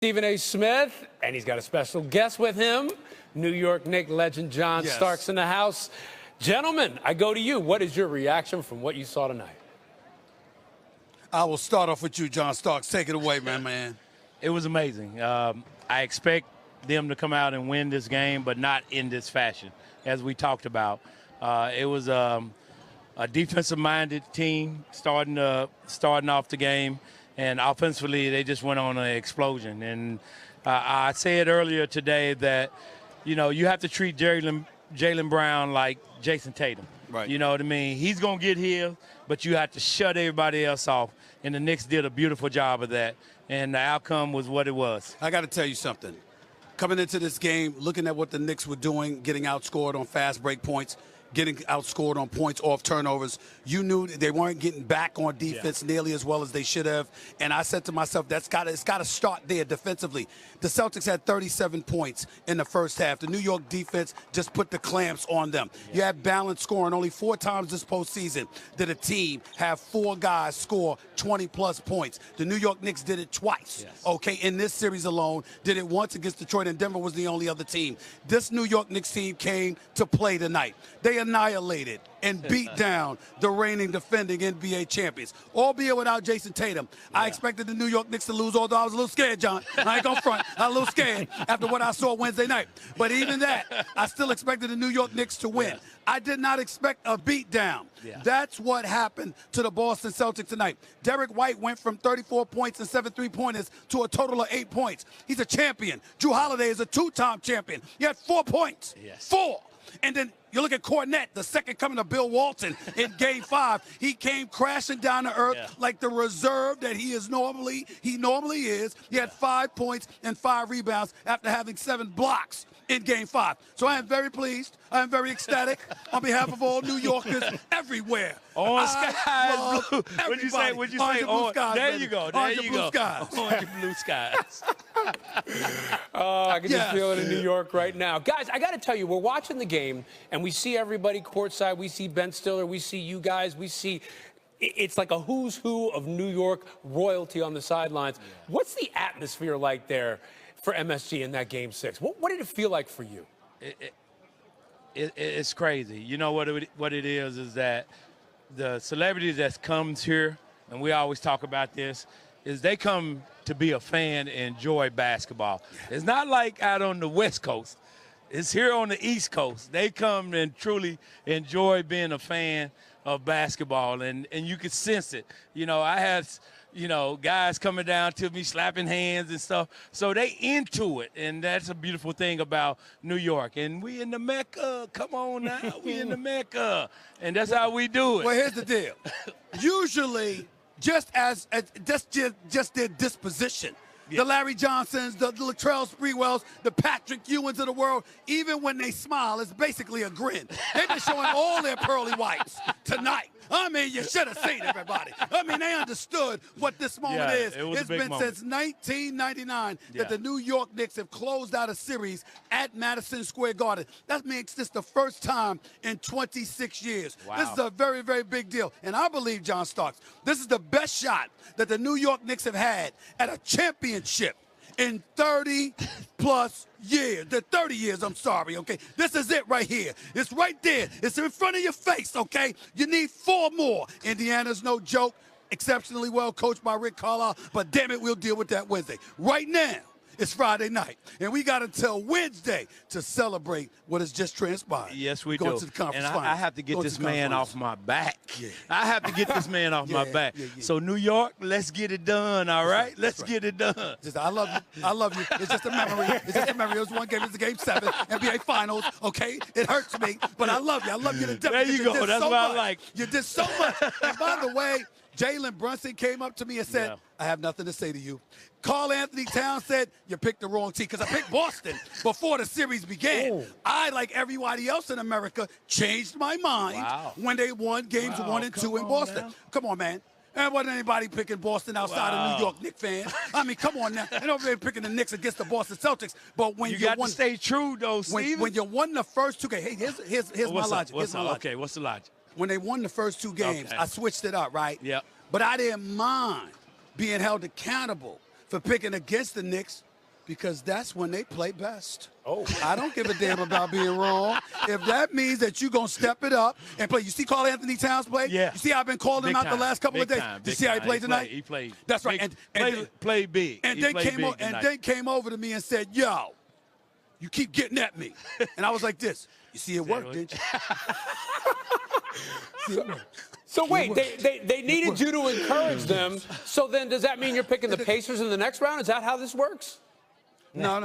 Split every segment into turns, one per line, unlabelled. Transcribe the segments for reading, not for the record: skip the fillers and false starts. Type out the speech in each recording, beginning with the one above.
Stephen A. Smith, and he's got a special guest with him, New York Knicks legend John Starks in the house. Gentlemen, I go to you. What is your reaction from what you saw tonight?
I will start off with you, John Starks. Take it away, man.
It was amazing. I expect them to come out and win this game, but not in this fashion, as we talked about. It was a defensive-minded team starting off the game. And offensively, they just went on an explosion. And I said earlier today that, you know, you have to treat Jalen Brown like Jason Tatum.
Right.
You know what I mean? He's going to get here, but you have to shut everybody else off. And the Knicks did a beautiful job of that. And the outcome was what it was.
I got to tell you something. Coming into this game, looking at what the Knicks were doing, getting outscored on fast break points, getting outscored on points off turnovers. You knew they weren't getting back on defense nearly as well as they should have. And I said to myself, it's got to start there defensively. The Celtics had 37 points in the first half. The New York defense just put the clamps on them. You had balanced scoring. Only 4 times this postseason did a team have 4 guys score 20-plus points. The New York Knicks did it twice, okay, in this series alone. Did it once against Detroit, and Denver was the only other team. This New York Knicks team came to play tonight. They annihilated and beat down the reigning defending NBA champions, albeit without Jason Tatum. I expected the New York Knicks to lose, although I was a little scared, John. I ain't gonna front. I was a little scared after what I saw Wednesday night. But even that, I still expected the New York Knicks to win. I did not expect a beatdown. That's what happened to the Boston Celtics tonight. Derek White went from 34 points and 7 3-pointers to a total of 8 points. He's a champion. Drew Holiday is a 2-time champion. He had 4 points. 4. And then you look at Cornette, the second coming of Bill Walton in Game 5. He came crashing down to earth like the reserve that he normally is. He had 5 points and 5 rebounds after having 7 blocks in Game 5. So I am very pleased. I am very ecstatic on behalf of all New Yorkers everywhere.
Orange skies, blue. What'd you say?
Orange and blue skies,
there
baby.
you go.
Orange and blue skies.
Orange and blue skies.
I can just feel it in New York right now. Guys, I got to tell you, we're watching the game, and we see everybody courtside. We see Ben Stiller. We see you guys. We see it's like a who's who of New York royalty on the sidelines. What's the atmosphere like there for MSG in that Game 6? What did it feel like for you?
It's crazy. You know what it is that the celebrities that comes here, and we always talk about this, is they come to be a fan and enjoy basketball. It's not like out on the West Coast. It's here on the East Coast. They come and truly enjoy being a fan of basketball, and you can sense it. You know, I had, guys coming down to me, slapping hands and stuff. So they into it, and that's a beautiful thing about New York. And we in the Mecca. Come on now, we in the Mecca, and that's how we do it.
Well, here's the deal. Usually, just their disposition. The Larry Johnsons, the Latrell Sprewells, the Patrick Ewings of the world, even when they smile, it's basically a grin. They've been showing all their pearly whites tonight. I mean, you should have seen everybody. I mean, they understood what this moment is. It's been since 1999 that the New York Knicks have closed out a series at Madison Square Garden. That makes this the first time in 26 years. This is a very, very big deal. And I believe, John Starks, this is the best shot that the New York Knicks have had at a championship in 30-plus years. The 30 years, I'm sorry, okay? This is it right here. It's right there. It's in front of your face, okay? You need 4 more. Indiana's no joke. Exceptionally well coached by Rick Carlisle, but damn it, we'll deal with that Wednesday. Right now, it's Friday night, and we got until Wednesday to celebrate what has just transpired.
Yes, we
Going
do.
to the conference
and
finals.
I have to get this man off my back.
Yeah.
I have to get this man off my back. So, New York, let's get it done, all right? Let's get it done.
I love you. I love you. It's just a memory. It's just a memory. It was one game. It was the Game 7, NBA Finals, okay? It hurts me, but I love you. I love you to death.
There you go. That's what I like.
You did so much. And by the way, Jalen Brunson came up to me and said, I have nothing to say to you. Karl Anthony Towns said, you picked the wrong team, because I picked Boston before the series began. I, like everybody else in America, changed my mind when they won games 1 and 2 in Boston. Now. Come on, man. There wasn't anybody picking Boston outside of New York Knicks fans. I mean, come on now. They don't really picking the Knicks against the Boston Celtics. But when you
got to stay true, though, Steven.
When you won the first 2 games, hey, here's my logic.
Okay, what's the logic?
When they won the first 2 games, I switched it up, right?
Yeah.
But I didn't mind being held accountable for picking against the Knicks Because that's when they play best.
Oh.
I don't give a damn about being wrong. If that means that you're going to step it up and play. You see Karl Anthony Towns play?
Yeah.
You see how I've been calling him out the last couple of days? You see how he played tonight?
He played.
That's right.
Played big.
And then came over to me and said, yo, you keep getting at me. And I was like this. You see it worked, didn't you?
So wait, they needed you to encourage them. So then does that mean you're picking the Pacers in the next round? Is that how this works?
No.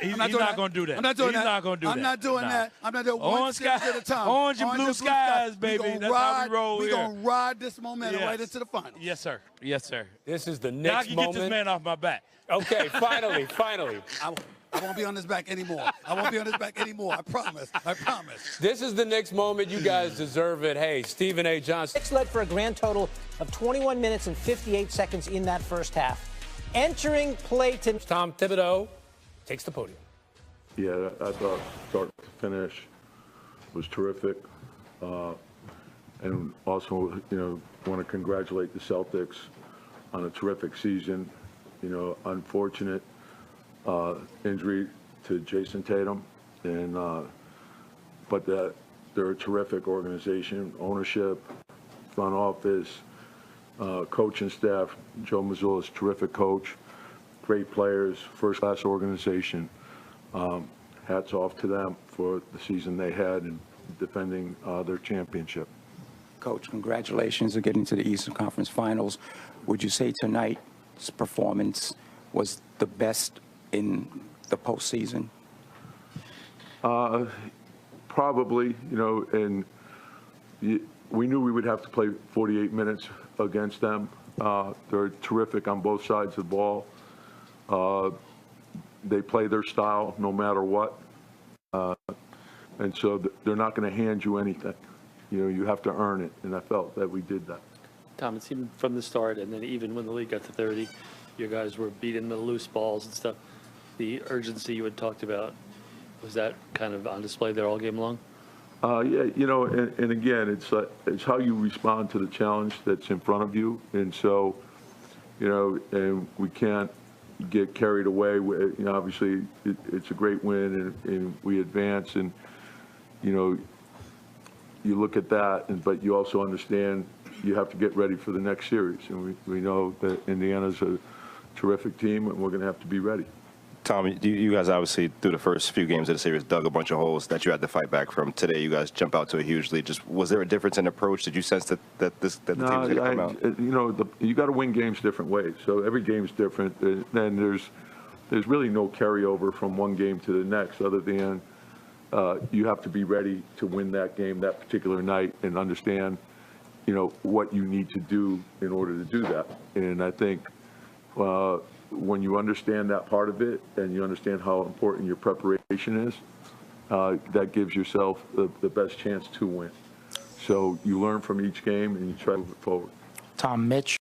He's not going to do that.
I'm not doing that.
He's not going to do that.
I'm not doing that. I'm not doing one step at a time.
Orange and blue skies, baby. That's how we roll here.
We're going to ride this momentum right into the finals.
Yes, sir. Yes, sir.
This is the
Now I
next
can
moment.
get this man off my back.
Okay, finally.
I won't be on his back anymore. I promise.
This is the next moment. You guys deserve it. Hey, Stephen A. Johnson.
Knicks led for a grand total of 21 minutes and 58 seconds in that first half. Entering play to
Tom Thibodeau takes the podium.
Yeah, I thought start to finish was terrific. And also, want to congratulate the Celtics on a terrific season. Unfortunate injury to Jason Tatum, but they're a terrific organization, ownership, front office, coaching staff. Joe Mazzulla's a terrific coach, great players, first-class organization. Hats off to them for the season they had in defending their championship.
Coach, congratulations on getting to the Eastern Conference Finals. Would you say tonight's performance was the best in the postseason?
Probably, and we knew we would have to play 48 minutes against them. They're terrific on both sides of the ball. They play their style no matter what. And so they're not going to hand you anything. You have to earn it, and I felt that we did that.
Tom, it seemed from the start, and then even when the league got to 30, you guys were beating the loose balls and stuff. The urgency you had talked about, was that kind of on display there all game long?
Yeah, and again, it's how you respond to the challenge that's in front of you. And so, and we can't get carried away. Obviously, it's a great win, and we advance, and, you look at that, but you also understand you have to get ready for the next series. And we know that Indiana's a terrific team, and we're going to have to be ready.
Tom, you guys obviously, through the first few games of the series, dug a bunch of holes that you had to fight back from. Today, you guys jump out to a huge lead. Just was there a difference in approach? Did you sense that the team was going to come out?
You got to win games different ways. So every game's different. And there's really no carryover from one game to the next, other than you have to be ready to win that game that particular night and understand, what you need to do in order to do that. And I think when you understand that part of it and you understand how important your preparation is, that gives yourself the best chance to win. So you learn from each game and you try to move it forward.
Tom, Mitch